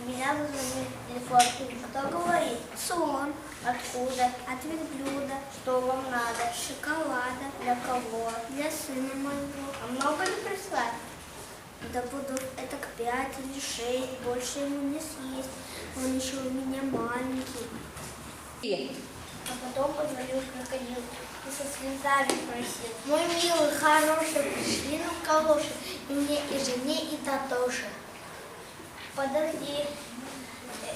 Меня звонит телефон. Кто говорит? Сон. Откуда? От верблюда. Что вам надо? Шоколада. Для кого? Для сына моего. А много ли прислать? Да буду это к 5 или 6. Больше ему не съесть. Он еще у меня маленький. А потом позвонил крокодил и со слезами просил. Мой милый, хороший, пришли на калоши. И мне, и жене, и Татоше. Подожди.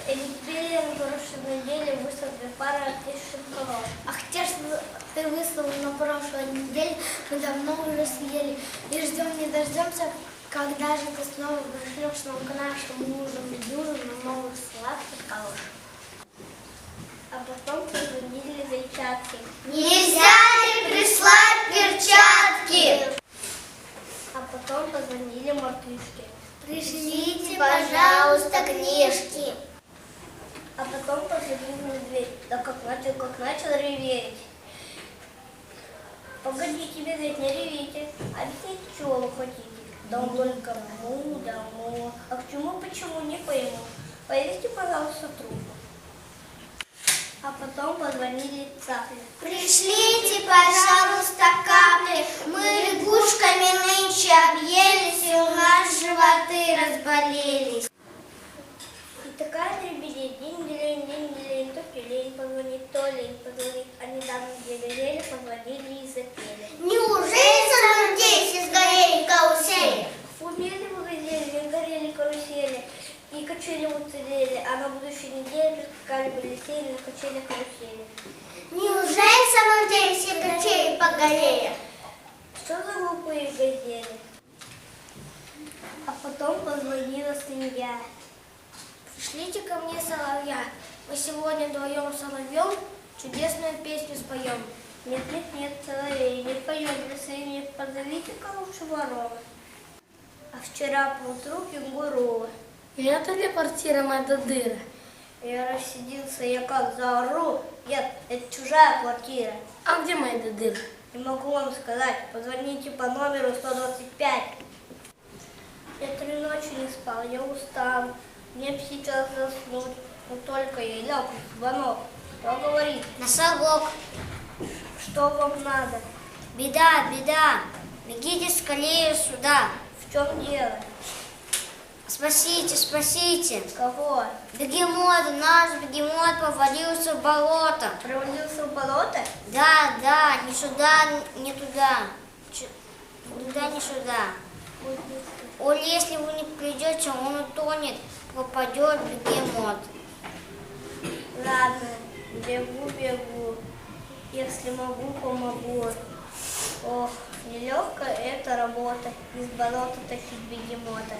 Теперь я на прошлой неделе выслал 2 пары отличных коров. Ах, те, что ты выслал на прошлой неделе, мы давно уже съели. И ждем не дождемся, когда же ты снова пришлешь нам к нашему ужину дюжину новых сладких калош. А потом позвонили зайчатки. Нельзя ли прислать перчатки? А потом позвонили мартышки. Пришлите, пожалуйста, книжки. А потом позвонили медведь. Да как начал реветь. Погодите, медведь, не ревите. Объясните, чего вы хотите? Да он только му, да му. А к чему, почему, не пойму. Повесьте, пожалуйста, трубку. А потом позвонили цапли. Пришлите, пожалуйста, капли. Мы лягушками нынче объелись, и у нас животы разболелись. И такая дребедень, день-делень, то лень позвонит, то лень позвонит. А недавно еле позвонили и запели. Неужели за людей все сгорели карусели? Умели в газели, не горели карусели, и качели уцелели, а на будущей неделе прискакали полетели на качели карусели. Неужели в самом деле все качели погорели? Что за глупые газели? А потом позвонила свинья. Пришлите ко мне соловья. Мы сегодня вдвоем с соловьем чудесную песню споем. Нет, соловей, не поем для свиньи, позовите-ка лучше ворова. А вчера поутру кенгуру. И это ли квартира моя дыра? Я рассиделся, я как заору. Нет, это чужая квартира. А где моя дыра? Не могу вам сказать. Позвоните по номеру 125. Я 3 ночи не спал, я устал. Мне бы сейчас заснуть. Но только я лег, звонок. Кто говорит? Носорог. Что вам надо? Беда, беда. Бегите скорее сюда. В чем дело? Спасите, спасите. Кого? Бегемот, наш бегемот провалился в болото. Провалился в болото? Да, не сюда, не туда. Туда, не сюда. Оль, если вы не придете, он утонет, попадет бегемот. Ладно, бегу. Если могу, помогу. Ох, нелегкая эта работа, из болота тащить бегемота.